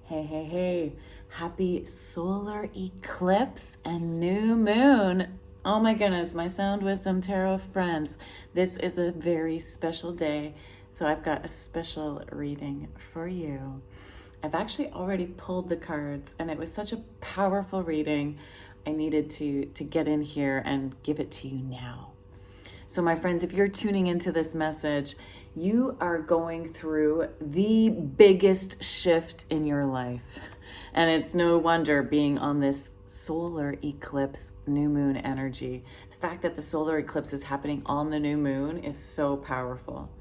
Hey, hey, hey. Happy solar eclipse and new moon. Oh my goodness, my Sound Wisdom Tarot friends. This is a very special day. So I've got a special reading for you. I've actually already pulled the cards and it was such a powerful reading. I needed to get in here and give it to you now. So my friends, if you're tuning into this message, you are going through the biggest shift in your life. And it's no wonder being on this solar eclipse, new moon energy. The fact that the solar eclipse is happening on the new moon is so powerful.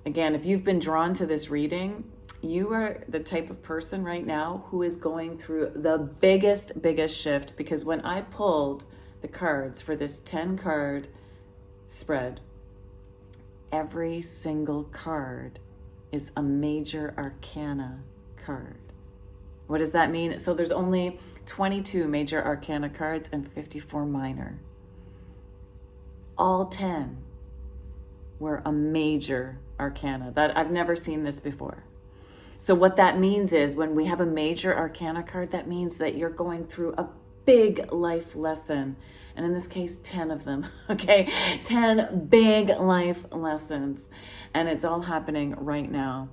Again, if you've been drawn to this reading, you are the type of person right now who is going through the biggest shift, because when I pulled the cards for this 10 card spread, every single card is a major arcana card. What does that mean? So there's only 22 major arcana cards and 54 minor. All 10 were a major arcana. That I've never seen this before. So what that means is when we have a major arcana card, that means that you're going through a big life lesson. And in this case, 10 of them, okay? 10 big life lessons. And it's all happening right now.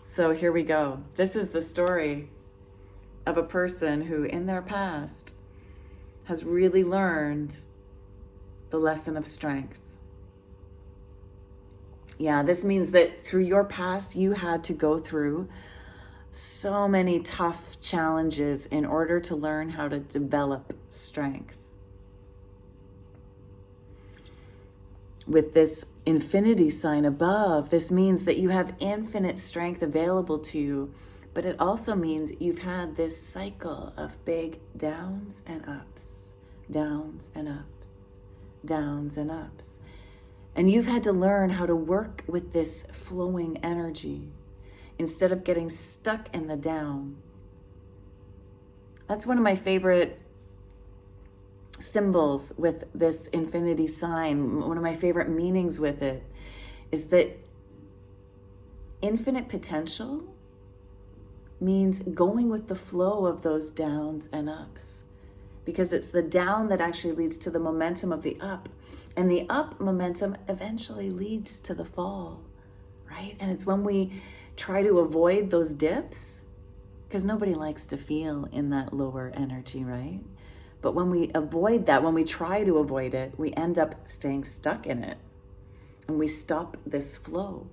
So here we go. This is the story of a person who in their past has really learned the lesson of strength. Yeah, this means that through your past, you had to go through so many tough challenges in order to learn how to develop strength. With this infinity sign above, this means that you have infinite strength available to you, but it also means you've had this cycle of big downs and ups, downs and ups, downs and ups. And you've had to learn how to work with this flowing energy instead of getting stuck in the down. That's one of my favorite symbols with this infinity sign. One of my favorite meanings with it is that infinite potential means going with the flow of those downs and ups, because it's the down that actually leads to the momentum of the up, and the up momentum eventually leads to the fall, right? And it's when we try to avoid those dips, because nobody likes to feel in that lower energy, right? But when we avoid that, when we try to avoid it, we end up staying stuck in it and we stop this flow.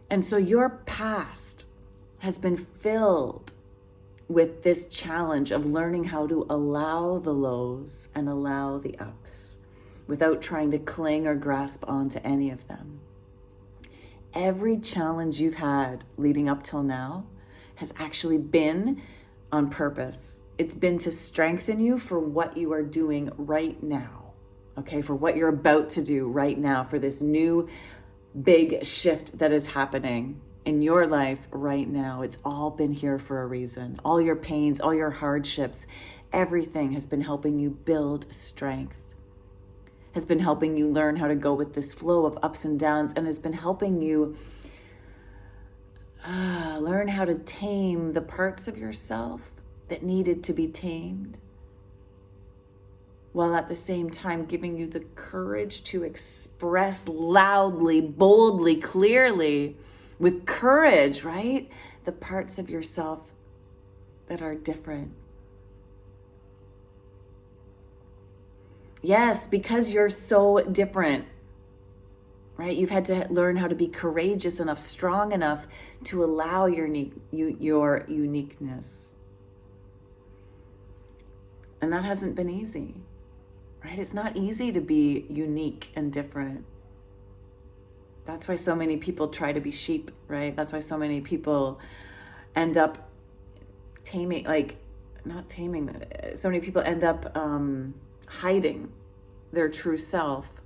And so your past has been filled with this challenge of learning how to allow the lows and allow the ups without trying to cling or grasp onto any of them. Every challenge you've had leading up till now has actually been on purpose. It's been to strengthen you for what you are doing right now, okay? For what you're about to do right now, for this new big shift that is happening in your life right now. It's all been here for a reason. All your pains, all your hardships, everything has been helping you build strength, has been helping you learn how to go with this flow of ups and downs, and has been helping you learn how to tame the parts of yourself that needed to be tamed, while at the same time giving you the courage to express loudly, boldly, clearly, with courage, right? The parts of yourself that are different. Yes, because you're so different, right? You've had to learn how to be courageous enough, strong enough to allow your uniqueness. And that hasn't been easy, right? It's not easy to be unique and different. That's why so many people try to be sheep, right? That's why so many people end up so many people end up hiding their true self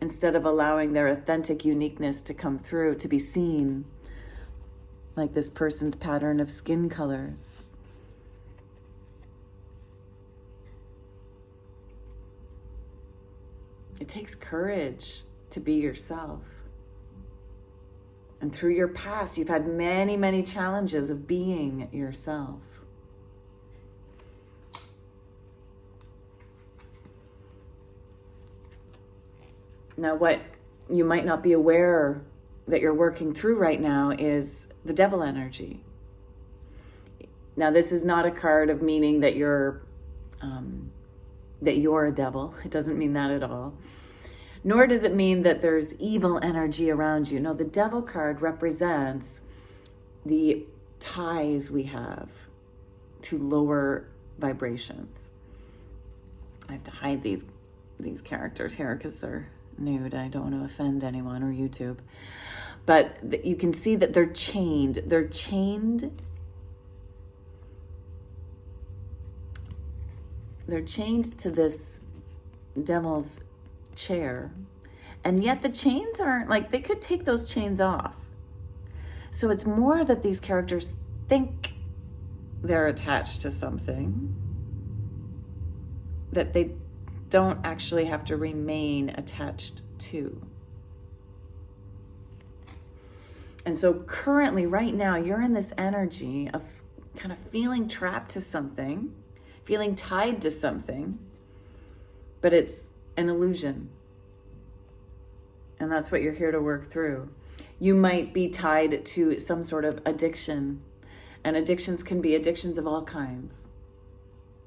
instead of allowing their authentic uniqueness to come through, to be seen, like this person's pattern of skin colors. It takes courage to be yourself. And through your past, you've had many, many challenges of being yourself. Now, what you might not be aware that you're working through right now is the devil energy. Now, this is not a card of meaning that you're a devil. It doesn't mean that at all. Nor does it mean that there's evil energy around you. No, the devil card represents the ties we have to lower vibrations. I have to hide these characters here because they're nude. I don't want to offend anyone or YouTube. But you can see that they're chained. They're chained to this devil's chair. And yet the chains aren't, like, they could take those chains off. So it's more that these characters think they're attached to something that they don't actually have to remain attached to. And so currently, right now, you're in this energy of kind of feeling trapped to something, feeling tied to something, but it's an illusion. And that's what you're here to work through. You might be tied to some sort of addiction, and addictions can be addictions of all kinds,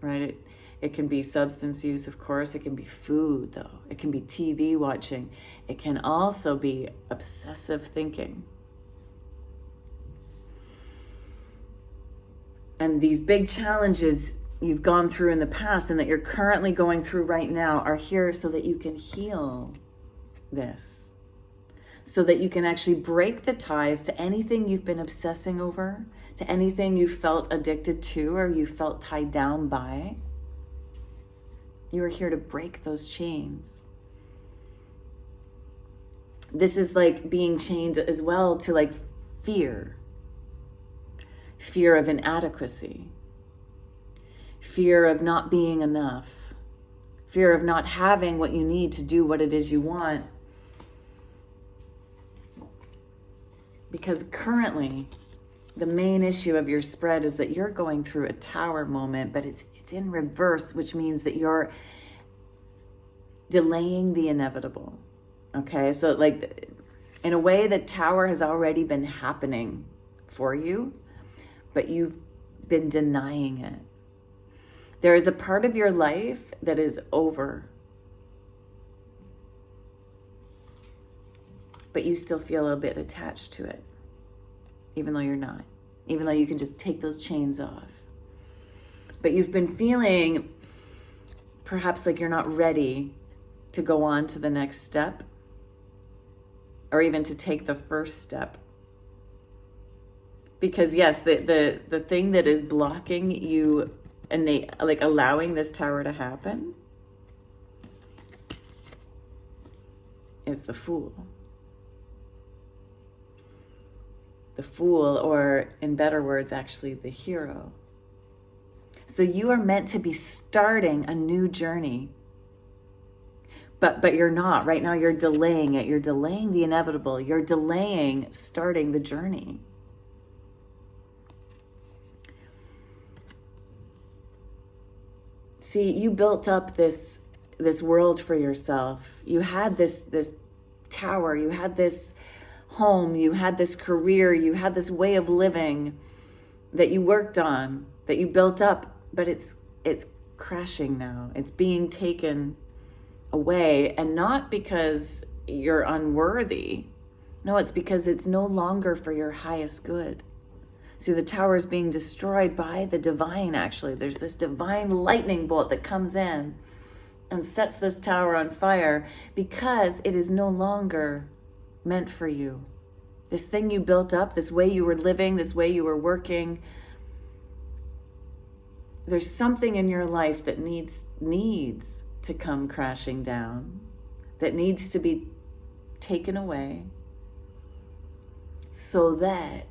right? It can be substance use, of course. It can be food, though. It can be TV watching. It can also be obsessive thinking. And these big challenges you've gone through in the past and that you're currently going through right now are here so that you can heal this. So that you can actually break the ties to anything you've been obsessing over, to anything you felt addicted to or you felt tied down by. You are here to break those chains. This is like being chained as well to like fear. Fear of inadequacy. Fear of not being enough. Fear of not having what you need to do what it is you want. Because currently, the main issue of your spread is that you're going through a tower moment, but it's in reverse, which means that you're delaying the inevitable. Okay, so like in a way, the tower has already been happening for you, but you've been denying it. There is a part of your life that is over, but you still feel a bit attached to it, even though you're not, even though you can just take those chains off. But you've been feeling perhaps like you're not ready to go on to the next step, or even to take the first step. Because yes, the thing that is blocking you and like allowing this tower to happen is the Fool. The Fool, or in better words, actually the Hero. So you are meant to be starting a new journey. But you're not. Right now you're delaying it. You're delaying the inevitable. You're delaying starting the journey. See, you built up this world for yourself. You had this tower. You had this home. You had this career. You had this way of living that you worked on, that you built up. But it's crashing now. It's being taken away, and not because you're unworthy. No, it's because it's no longer for your highest good. See, the tower is being destroyed by the divine, actually. There's this divine lightning bolt that comes in and sets this tower on fire because it is no longer meant for you. This thing you built up, this way you were living, this way you were working, there's something in your life that needs to come crashing down, that needs to be taken away so that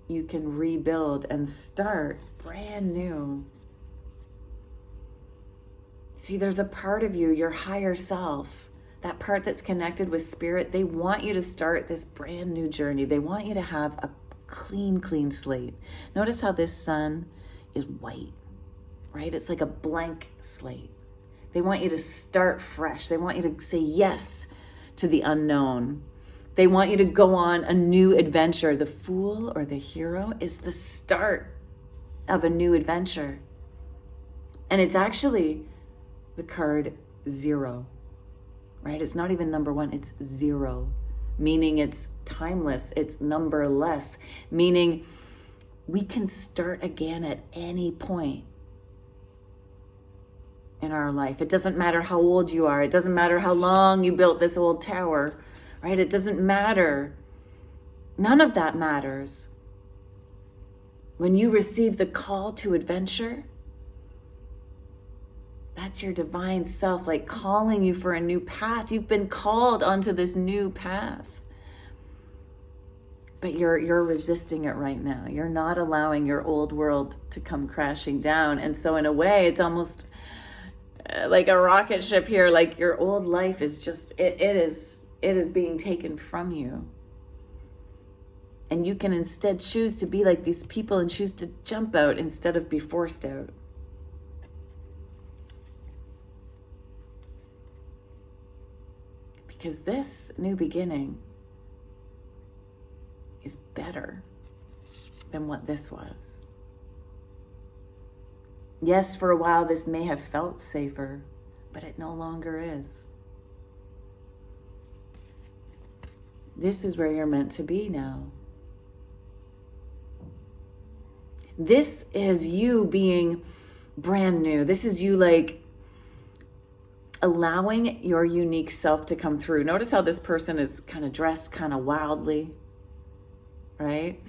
you can rebuild and start brand new. See, there's a part of you, your higher self, that part that's connected with spirit, they want you to start this brand new journey. They want you to have a clean slate. Notice how this sun is white, right? It's like a blank slate. They want you to start fresh. They want you to say yes to the unknown. They want you to go on a new adventure. The Fool or the Hero is the start of a new adventure. And it's actually the card 0, right? It's not even number 1, it's 0, meaning it's timeless, it's numberless, meaning we can start again at any point in our life. It doesn't matter how old you are. It doesn't matter how long you built this old tower, right? It doesn't matter. None of that matters. When you receive the call to adventure, that's your divine self, like calling you for a new path. You've been called onto this new path. But you're resisting it right now. You're not allowing your old world to come crashing down. And so in a way, it's almost like a rocket ship here. Like your old life is just, it is being taken from you. And you can instead choose to be like these people and choose to jump out instead of be forced out. Because this new beginning is better than what this was. Yes, for a while this may have felt safer, but it no longer is. This is where you're meant to be now. This is you being brand new. This is you like allowing your unique self to come through. Notice how this person is kind of dressed kind of wildly, right?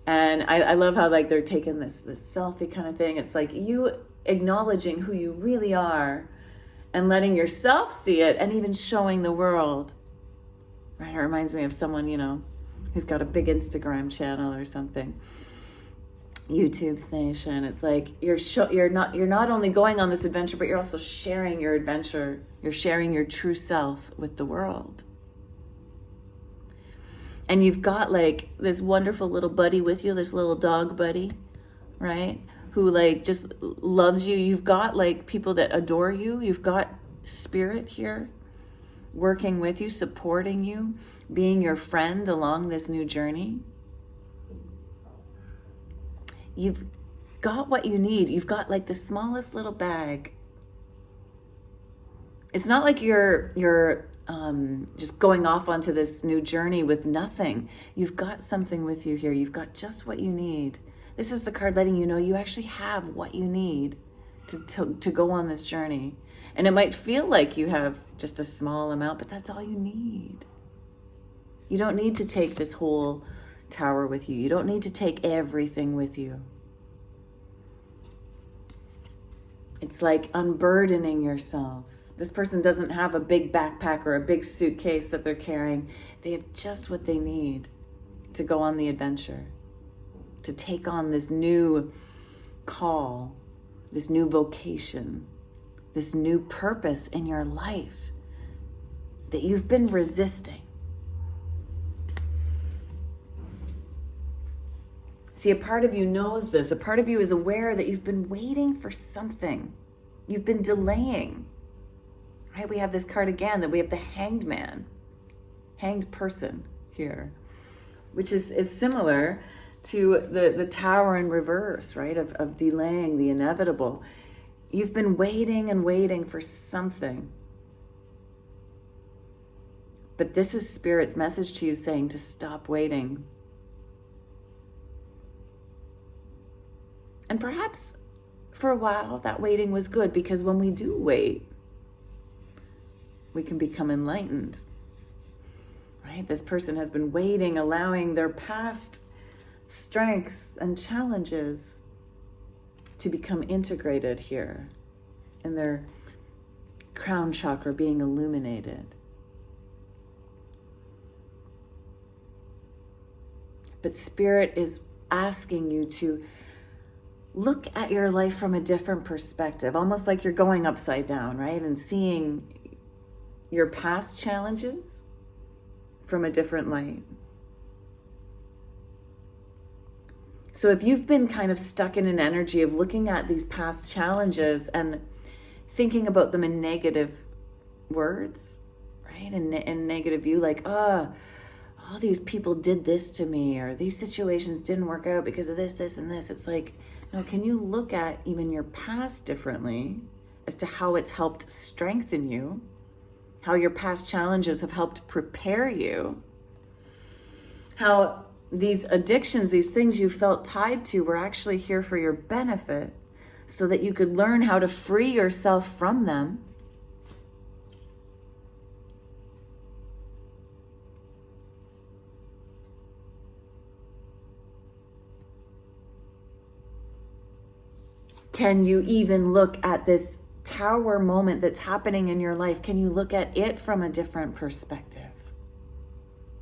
And I love how like they're taking this selfie kind of thing. It's like you acknowledging who you really are and letting yourself see it and even showing the world, right? It reminds me of someone, you know, who's got a big Instagram channel or something. YouTube station. It's like you're not only going on this adventure, but you're also sharing your adventure. You're sharing your true self with the world. And you've got like this wonderful little buddy with you, this little dog buddy, right? Who like just loves you. You've got like people that adore you. You've got spirit here working with you, supporting you, being your friend along this new journey. You've got what you need. You've got like the smallest little bag. It's not like you're just going off onto this new journey with nothing. You've got something with you here. You've got just what you need. This is the card letting you know you actually have what you need to go on this journey. And it might feel like you have just a small amount, but that's all you need. You don't need to take this whole tower with you. You don't need to take everything with you. It's like unburdening yourself. This person doesn't have a big backpack or a big suitcase that they're carrying. They have just what they need to go on the adventure, to take on this new call, this new vocation, this new purpose in your life that you've been resisting. See, a part of you knows this. A part of you is aware that you've been waiting for something. You've been delaying. Right? We have this card again, that we have the hanged man, hanged person here, which is similar to the tower in reverse, right? Of delaying the inevitable. You've been waiting and waiting for something. But this is Spirit's message to you saying to stop waiting. And perhaps for a while that waiting was good, because when we do wait, we can become enlightened, right? This person has been waiting, allowing their past strengths and challenges to become integrated here in their crown chakra being illuminated. But Spirit is asking you to look at your life from a different perspective, almost like you're going upside down, right? And seeing your past challenges from a different light. So if you've been kind of stuck in an energy of looking at these past challenges and thinking about them in negative words, right? In negative view, like, oh, all these people did this to me, or these situations didn't work out because of this, this, and this. It's like, no, can you look at even your past differently as to how it's helped strengthen you, how your past challenges have helped prepare you, how these addictions, these things you felt tied to were actually here for your benefit so that you could learn how to free yourself from them. Can you even look at this tower moment that's happening in your life? Can you look at it from a different perspective?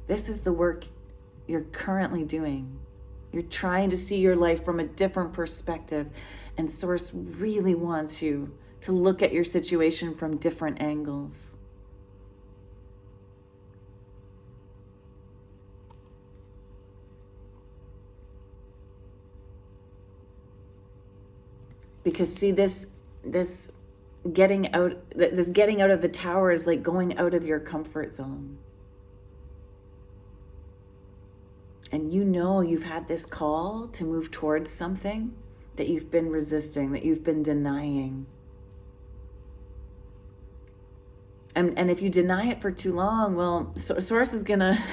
This is the work you're currently doing. You're trying to see your life from a different perspective, and Source really wants you to look at your situation from different angles. Because see, this getting out of the tower is like going out of your comfort zone. And you know you've had this call to move towards something that you've been resisting, that you've been denying. And if you deny it for too long, well, Source is gonna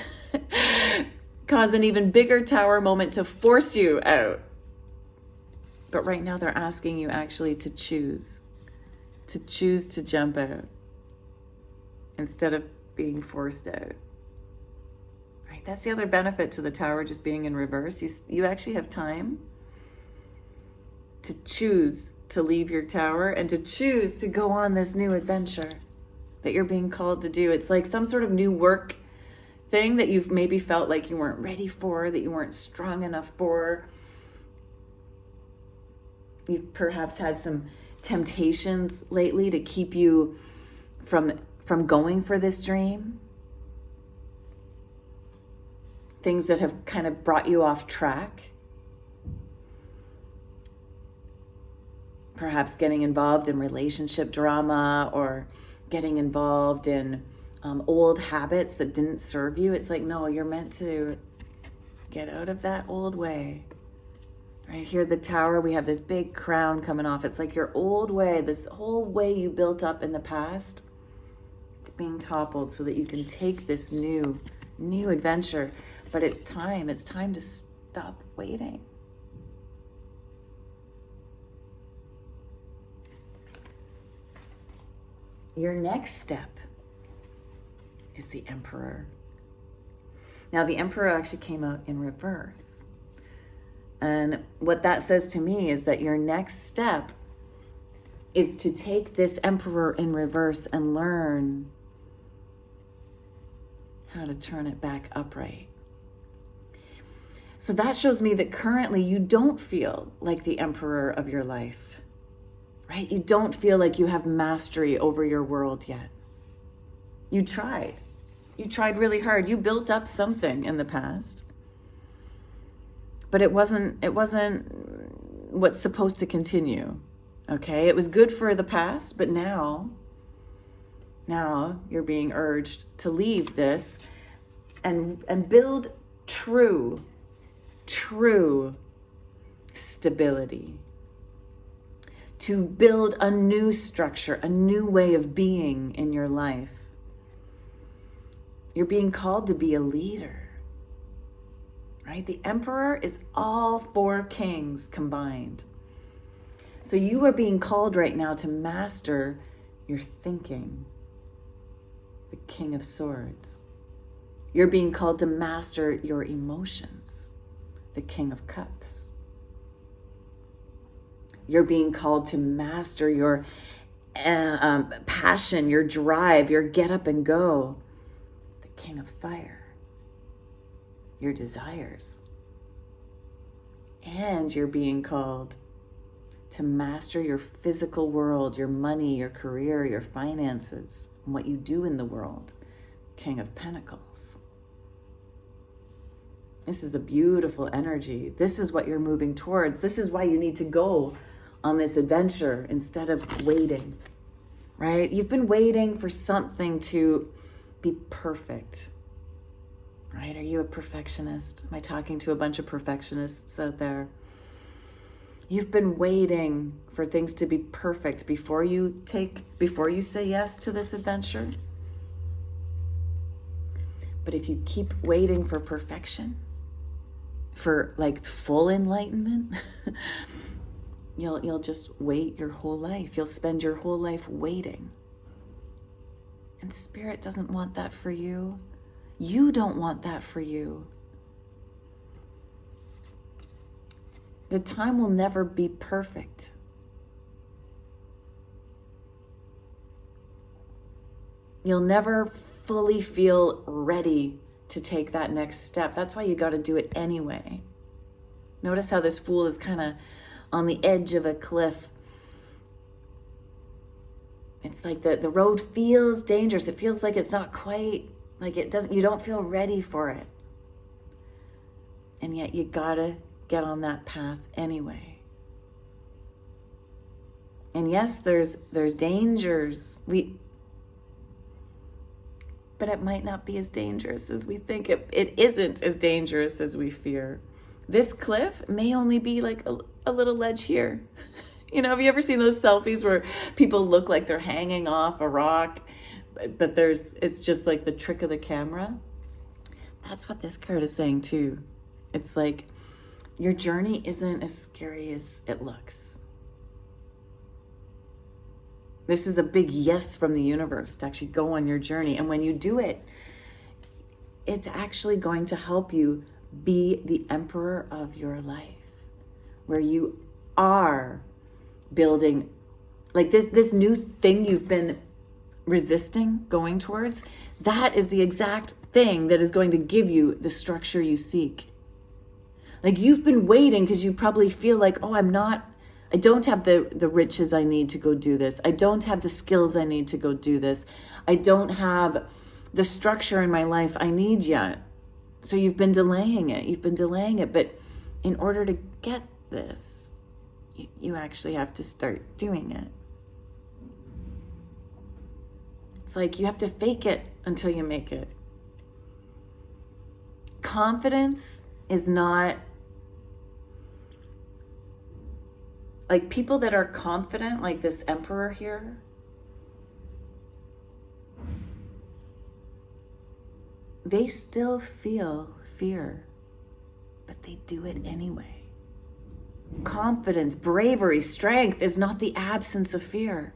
cause an even bigger tower moment to force you out. But right now they're asking you actually to choose to jump out instead of being forced out. Right? That's the other benefit to the tower just being in reverse. You actually have time to choose to leave your tower and to choose to go on this new adventure that you're being called to do. It's like some sort of new work thing that you've maybe felt like you weren't ready for, that you weren't strong enough for. You've perhaps had some temptations lately to keep you from going for this dream. Things that have kind of brought you off track. Perhaps getting involved in relationship drama or getting involved in old habits that didn't serve you. It's like, no, you're meant to get out of that old way. Right here, the tower, we have this big crown coming off. It's like your old way, this whole way you built up in the past, it's being toppled so that you can take this new adventure. But it's time to stop waiting. Your next step is the Emperor. Now, the Emperor actually came out in reverse. And what that says to me is that your next step is to take this Emperor in reverse and learn how to turn it back upright. So that shows me that currently you don't feel like the Emperor of your life, right? You don't feel like you have mastery over your world yet. You tried. You tried really hard. You built up something in the past. But it wasn't what's supposed to continue, okay? It was good for the past, but now you're being urged to leave this and build true stability. To build a new structure, a new way of being in your life. You're being called to be a leader. Right? The Emperor is all four kings combined. So you are being called right now to master your thinking, the King of Swords. You're being called to master your emotions, the King of Cups. You're being called to master your passion, your drive, your get up and go, the King of Fire. Your desires. And you're being called to master your physical world, your money, your career, your finances, and what you do in the world. King of Pentacles. This is a beautiful energy. This is what you're moving towards. This is why you need to go on this adventure instead of waiting, right? You've been waiting for something to be perfect, right? Are you a perfectionist? Am I talking to a bunch of perfectionists out there? You've been waiting for things to be perfect before you say yes to this adventure. But if you keep waiting for perfection, for like full enlightenment, you'll just wait your whole life. You'll spend your whole life waiting. And Spirit doesn't want that for you. You don't want that for you. The time will never be perfect. You'll never fully feel ready to take that next step. That's why you got to do it anyway. Notice how this Fool is kind of on the edge of a cliff. It's like the road feels dangerous. It feels like it's not quite, like it doesn't, you don't feel ready for it. And yet you gotta get on that path anyway. And yes, there's dangers. But it might not be as dangerous as we think. It isn't as dangerous as we fear. This cliff may only be like a little ledge here. You know, have you ever seen those selfies where people look like they're hanging off a rock, but it's just like the trick of the camera? That's what this card is saying too. It's like your journey isn't as scary as it looks. This is a big yes from the universe to actually go on your journey. And when you do it, it's actually going to help you be the emperor of your life, where you are building like this new thing you've been resisting going towards. That is the exact thing that is going to give you the structure you seek. Like you've been waiting because you probably feel like, oh, I don't have the riches I need to go do this. I don't have the skills I need to go do this. I don't have the structure in my life I need yet. So you've been delaying it. But in order to get this, you actually have to start doing it. It's like you have to fake it until you make it. Confidence is not... Like people that are confident, like this emperor here, they still feel fear, but they do it anyway. Confidence, bravery, strength is not the absence of fear.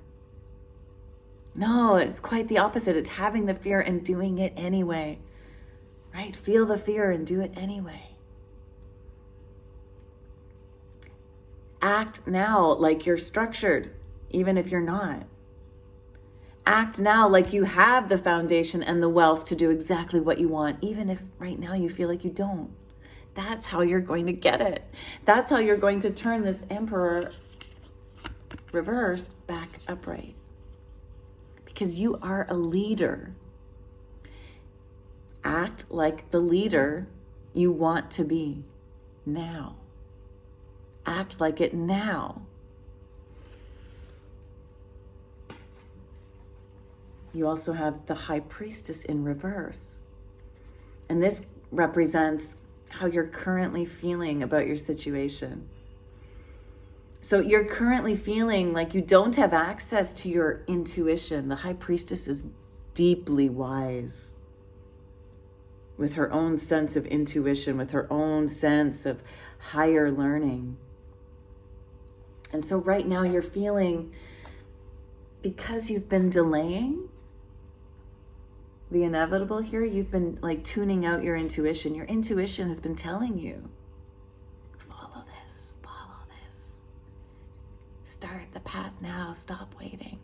No, it's quite the opposite. It's having the fear and doing it anyway, right? Feel the fear and do it anyway. Act now like you're structured, even if you're not. Act now like you have the foundation and the wealth to do exactly what you want, even if right now you feel like you don't. That's how you're going to get it. That's how you're going to turn this emperor reversed back upright. Because you are a leader. Act like the leader you want to be now. Act like it now. You also have the High Priestess in reverse. And this represents how you're currently feeling about your situation. So you're currently feeling like you don't have access to your intuition. The High Priestess is deeply wise, with her own sense of intuition, with her own sense of higher learning. And so right now you're feeling, because you've been delaying the inevitable here, you've been like tuning out your intuition. Your intuition has been telling you, follow this. Start the path now, stop waiting.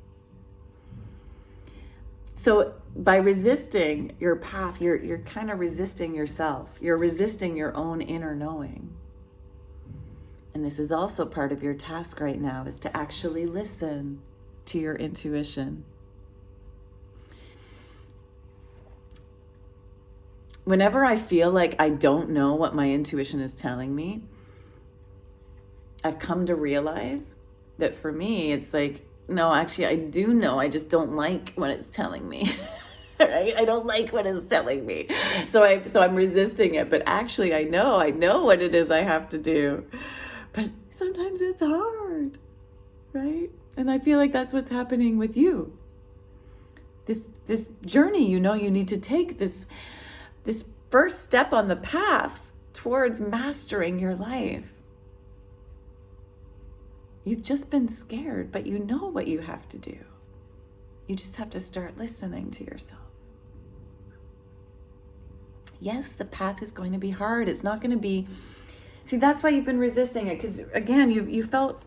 So by resisting your path, you're kind of resisting yourself. You're resisting your own inner knowing. And this is also part of your task right now, is to actually listen to your intuition. Whenever I feel like I don't know what my intuition is telling me, I've come to realize that for me, it's like, no, actually, I do know. I just don't like what it's telling me. Right? I don't like what it's telling me. So I'm resisting it. But actually, I know what it is I have to do. But sometimes it's hard, right? And I feel like that's what's happening with you. This journey, you need to take this first step on the path towards mastering your life. You've just been scared, but you know what you have to do. You just have to start listening to yourself. Yes, the path is going to be hard. It's not going to be... See, that's why you've been resisting it. Because again, you felt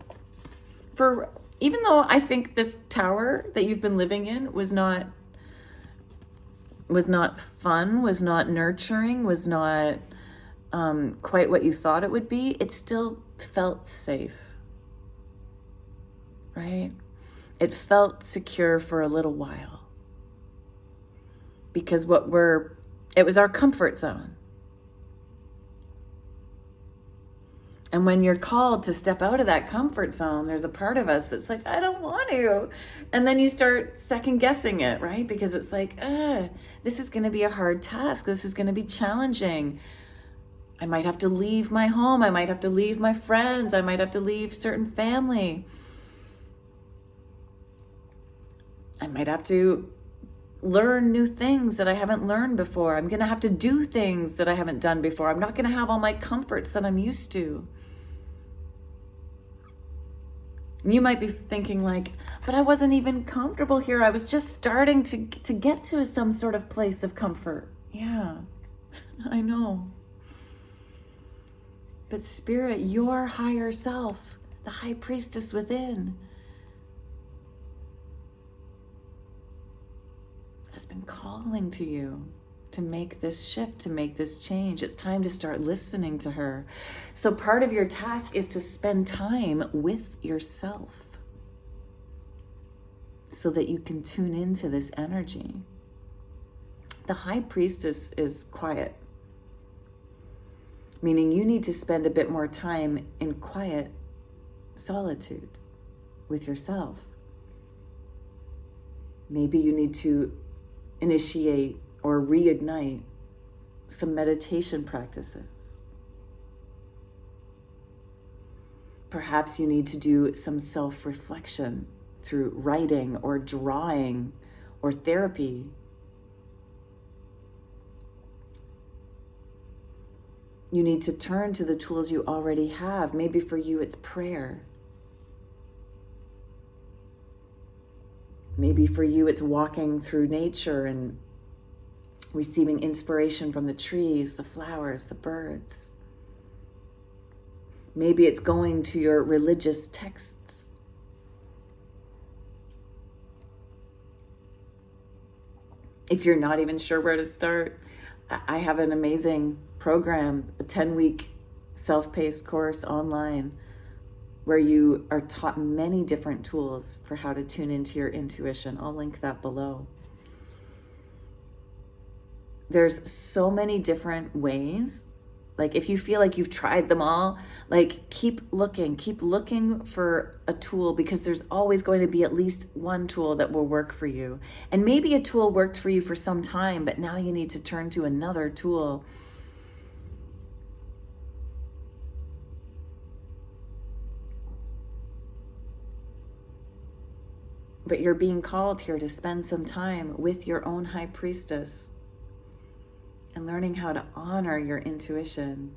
even though I think this tower that you've been living in was not fun, was not nurturing, was not quite what you thought it would be, it still felt safe. Right? It felt secure for a little while. Because it was our comfort zone. And when you're called to step out of that comfort zone, there's a part of us that's like, I don't want to. And then you start second guessing it, right? Because it's like, this is going to be a hard task. This is going to be challenging. I might have to leave my home. I might have to leave my friends. I might have to leave certain family. I might have to learn new things that I haven't learned before. I'm going to have to do things that I haven't done before. I'm not going to have all my comforts that I'm used to. You might be thinking like, but I wasn't even comfortable here. I was just starting to get to some sort of place of comfort. Yeah, I know. But Spirit, your higher self, the high priestess within, has been calling to you to make this shift, to make this change. It's time to start listening to her. So part of your task is to spend time with yourself so that you can tune into this energy. The high priestess is quiet, meaning you need to spend a bit more time in quiet solitude with yourself. Maybe you need to initiate or reignite some meditation practices. Perhaps you need to do some self-reflection through writing or drawing or therapy. You need to turn to the tools you already have. Maybe for you it's prayer. Maybe for you it's walking through nature and receiving inspiration from the trees, the flowers, the birds. Maybe it's going to your religious texts. If you're not even sure where to start, I have an amazing program, a 10-week self-paced course online where you are taught many different tools for how to tune into your intuition. I'll link that below. There's so many different ways. Like if you feel like you've tried them all, like keep looking for a tool, because there's always going to be at least one tool that will work for you. And maybe a tool worked for you for some time, but now you need to turn to another tool. But you're being called here to spend some time with your own high priestess and learning how to honor your intuition.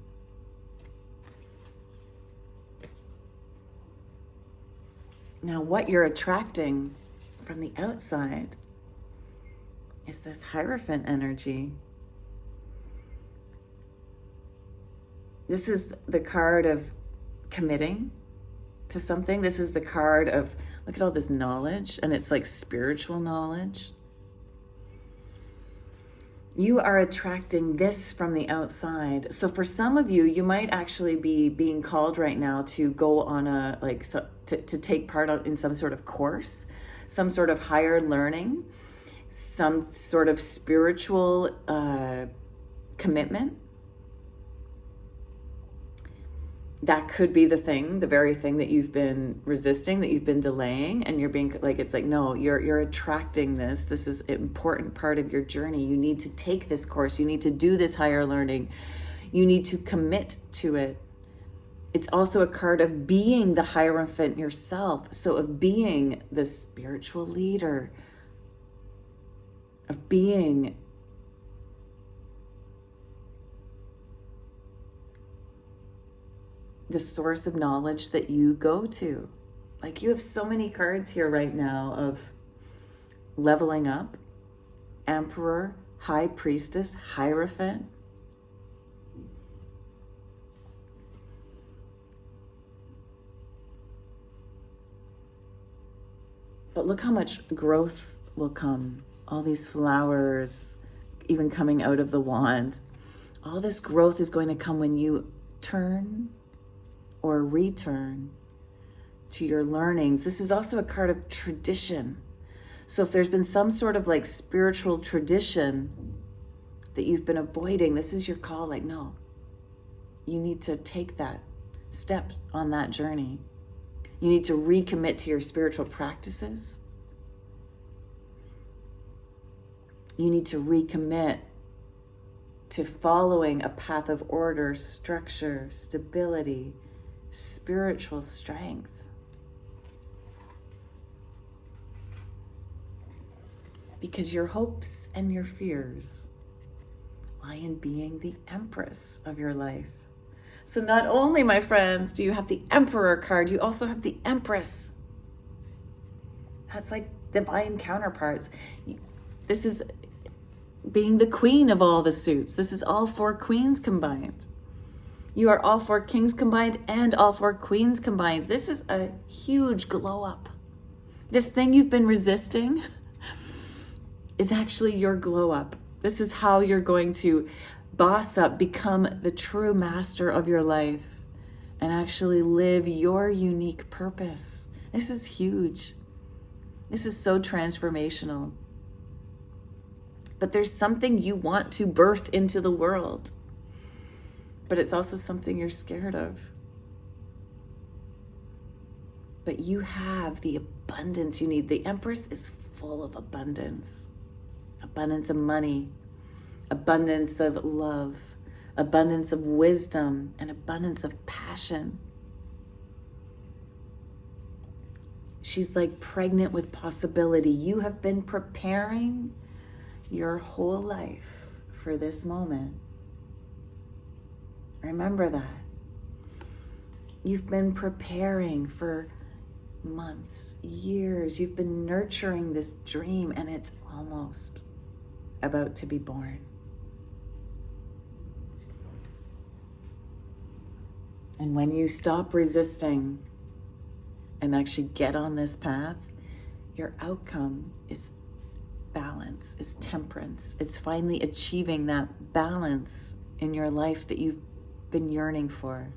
Now, what you're attracting from the outside is this Hierophant energy. This is the card of committing to something. This is the card of, look at all this knowledge, and it's like spiritual knowledge. You are attracting this from the outside. So for some of you, you might actually be being called right now to go on a, like, to take part in some sort of course, some sort of higher learning, some sort of spiritual commitment. That could be the thing, the very thing that you've been resisting, that you've been delaying, and you're being like, it's like, no, you're attracting this. This is an important part of your journey. You need to take this course. You need to do this higher learning. You need to commit to it. It's also a card of being the Hierophant yourself. So of being the spiritual leader, of being the source of knowledge that you go to. Like, you have so many cards here right now of leveling up, Emperor, High Priestess, Hierophant. But look how much growth will come. All these flowers, even coming out of the wand. All this growth is going to come when you turn or return to your learnings. This is also a card of tradition. So if there's been some sort of like spiritual tradition that you've been avoiding, this is your call. Like, no, you need to take that step on that journey. You need to recommit to your spiritual practices. You need to recommit to following a path of order, structure, stability, spiritual strength. Because your hopes and your fears lie in being the Empress of your life. So not only, my friends, do you have the Emperor card, you also have the Empress. That's like divine counterparts. This is being the queen of all the suits. This is all 4 queens combined. You are all 4 kings combined and all 4 queens combined. This is a huge glow up. This thing you've been resisting is actually your glow up. This is how you're going to boss up, become the true master of your life, and actually live your unique purpose. This is huge. This is so transformational. But there's something you want to birth into the world. But it's also something you're scared of. But you have the abundance you need. The Empress is full of abundance. Abundance of money, abundance of love, abundance of wisdom, and abundance of passion. She's like pregnant with possibility. You have been preparing your whole life for this moment. Remember that. You've been preparing for months, years. You've been nurturing this dream, and it's almost about to be born. And when you stop resisting and actually get on this path, your outcome is balance, is temperance. It's finally achieving that balance in your life that you've been yearning for.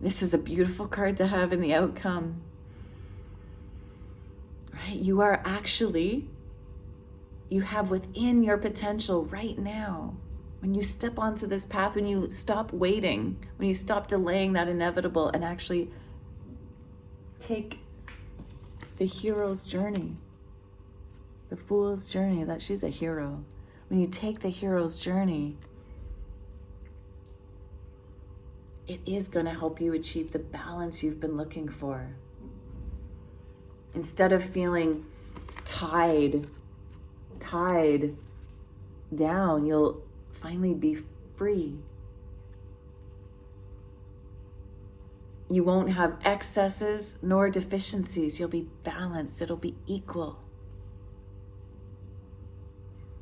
This is a beautiful card to have in the outcome. Right? You are actually, you have within your potential right now. When you step onto this path, when you stop waiting, when you stop delaying that inevitable and actually take the hero's journey, the fool's journey, that she's a hero. When you take the hero's journey, it is going to help you achieve the balance you've been looking for. Instead of feeling tied down, you'll finally be free. You won't have excesses nor deficiencies. You'll be balanced. It'll be equal.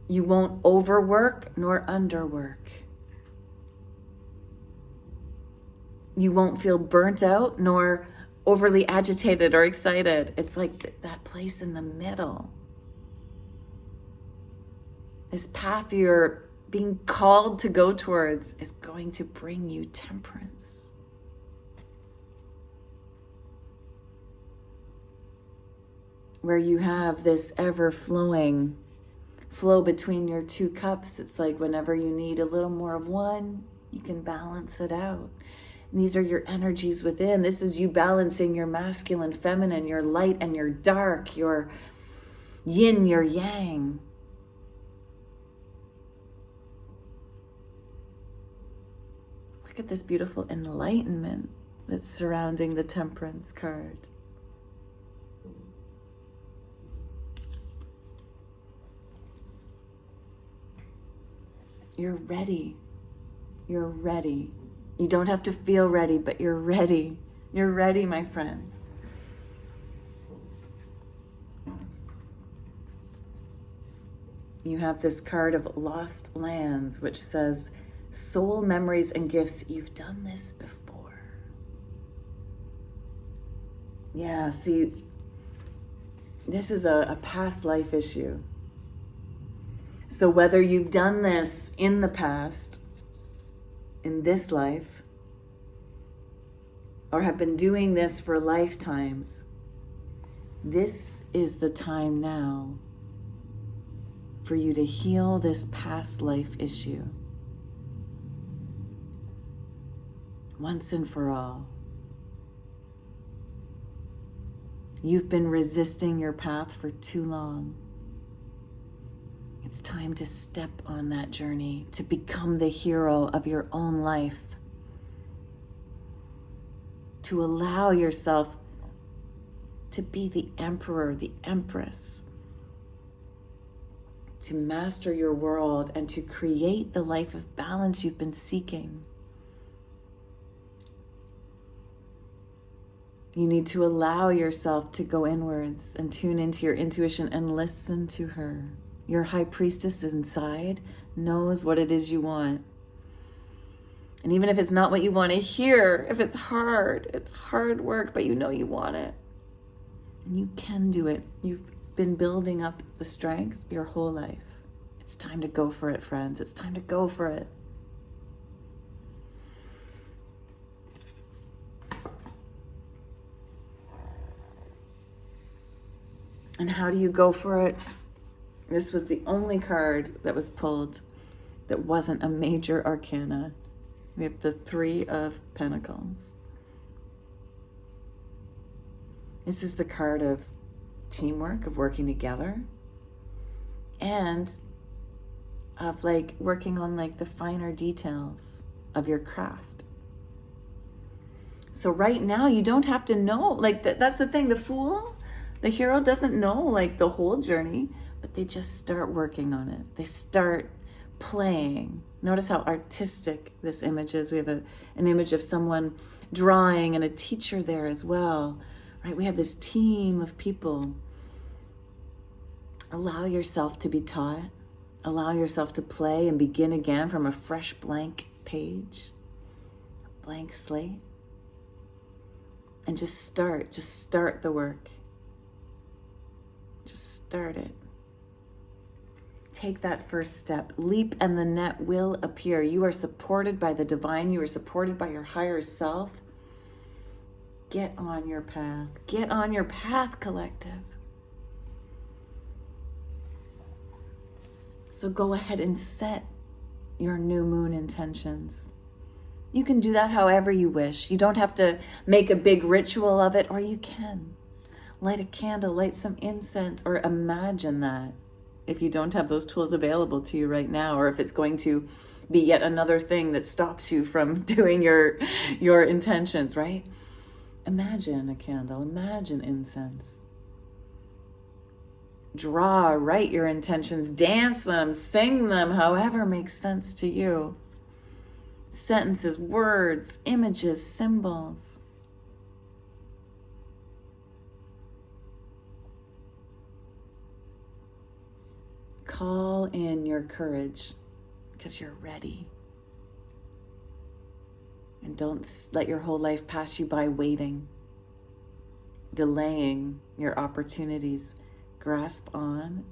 You won't overwork nor underwork. You won't feel burnt out nor overly agitated or excited. It's like that place in the middle. This path you're being called to go towards is going to bring you temperance. Where you have this ever-flowing flow between your two cups. It's like whenever you need a little more of one, you can balance it out. And these are your energies within. This is you balancing your masculine, feminine, your light and your dark, your yin, your yang. Look at this beautiful enlightenment that's surrounding the Temperance card. You're ready. You're ready. You don't have to feel ready, but you're ready. You're ready, my friends. You have this card of Lost Lands, which says, soul memories and gifts. You've done this before. Yeah, see, this is a past life issue. So whether you've done this in the past, in this life, or have been doing this for lifetimes, this is the time now for you to heal this past life issue once and for all. You've been resisting your path for too long. It's time to step on that journey to become the hero of your own life. To allow yourself to be the emperor, the empress. To master your world and to create the life of balance you've been seeking. You need to allow yourself to go inwards and tune into your intuition and listen to her. Your high priestess inside knows what it is you want. And even if it's not what you want to hear, if it's hard work, but you know you want it. And you can do it. You've been building up the strength your whole life. It's time to go for it, friends. It's time to go for it. And how do you go for it? This was the only card that was pulled that wasn't a major arcana. We have the Three of Pentacles. This is the card of teamwork, of working together, and of like working on like the finer details of your craft. So right now you don't have to know, like that's the thing, the Fool, the hero doesn't know like the whole journey, but they just start working on it. They start playing. Notice how artistic this image is. We have an image of someone drawing and a teacher there as well, right? We have this team of people. Allow yourself to be taught. Allow yourself to play and begin again from a fresh blank page, a blank slate. And just start the work. Just start it. Take that first step. Leap and the net will appear. You are supported by the divine. You are supported by your higher self. Get on your path. Get on your path, collective. So go ahead and set your new moon intentions. You can do that however you wish. You don't have to make a big ritual of it, or you can. Light a candle, light some incense, or imagine that. If you don't have those tools available to you right now, or if it's going to be yet another thing that stops you from doing your intentions, right? Imagine a candle, imagine incense. Draw, write your intentions, dance them, sing them, however makes sense to you. Sentences, words, images, symbols. Call in your courage because you're ready. And don't let your whole life pass you by waiting, delaying your opportunities. Grasp on,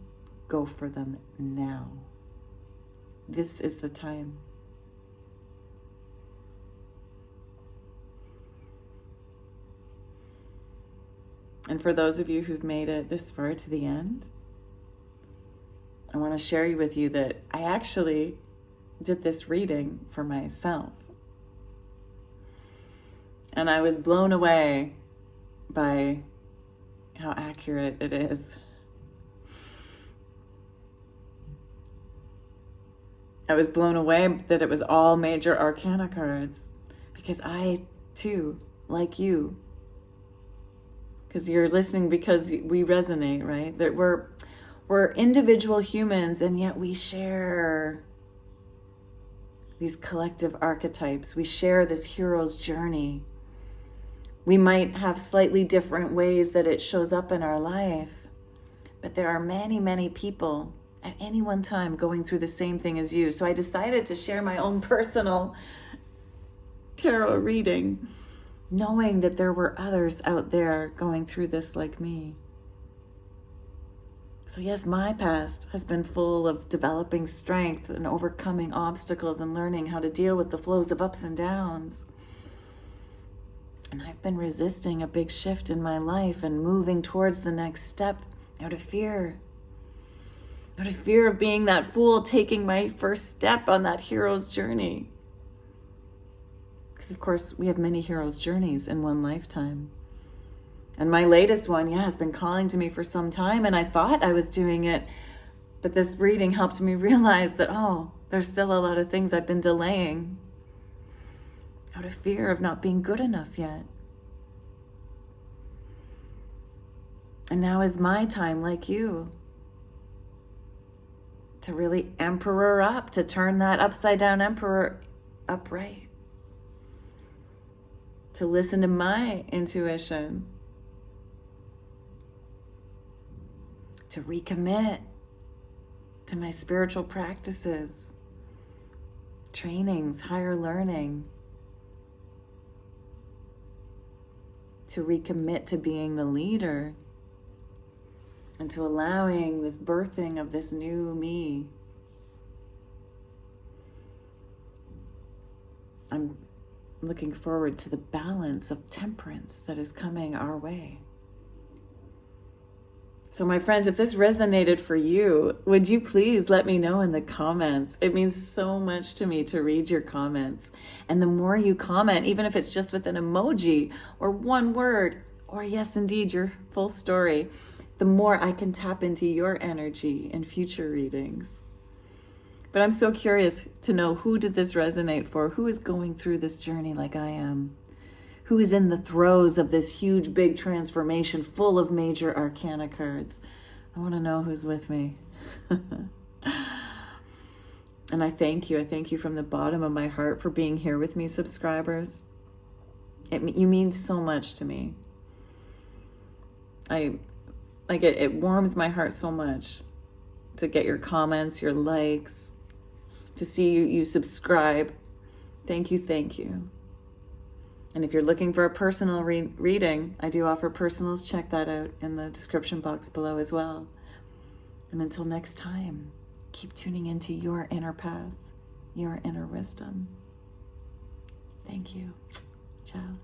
go for them now. this is the time. And for those of you who've made it this far to the end, I want to share with you that I actually did this reading for myself. And I was blown away by how accurate it is. I was blown away that it was all major arcana cards, because I too, like you, because you're listening because we resonate, right? That we're individual humans, and yet we share these collective archetypes. We share this hero's journey. We might have slightly different ways that it shows up in our life, but there are many, many people at any one time going through the same thing as you. So I decided to share my own personal tarot reading, knowing that there were others out there going through this like me. So yes, my past has been full of developing strength and overcoming obstacles and learning how to deal with the flows of ups and downs. And I've been resisting a big shift in my life and moving towards the next step out of fear. Out of fear of being that fool taking my first step on that hero's journey. Because of course, we have many hero's journeys in one lifetime. And my latest one, has been calling to me for some time, and I thought I was doing it. But this reading helped me realize that, there's still a lot of things I've been delaying out of fear of not being good enough yet. And now is my time, like you, to really emperor up, to turn that upside down emperor upright, to listen to my intuition, to recommit to my spiritual practices, trainings, higher learning, to recommit to being the leader, and to allowing this birthing of this new me. I'm looking forward to the balance of temperance that is coming our way. So my friends, if this resonated for you, would you please let me know in the comments? It means so much to me to read your comments. And the more you comment, even if it's just with an emoji or one word, or yes, indeed, your full story, the more I can tap into your energy in future readings. But I'm so curious to know, who did this resonate for? Who is going through this journey like I am? Who is in the throes of this huge, big transformation full of major arcana cards? I want to know who's with me. And I thank you. I thank you from the bottom of my heart for being here with me, subscribers. You mean so much to me. It warms my heart so much to get your comments, your likes, to see you subscribe. Thank you, thank you. And if you're looking for a personal reading, I do offer personals. Check that out in the description box below as well. And until next time, keep tuning into your inner path, your inner wisdom. Thank you. Ciao.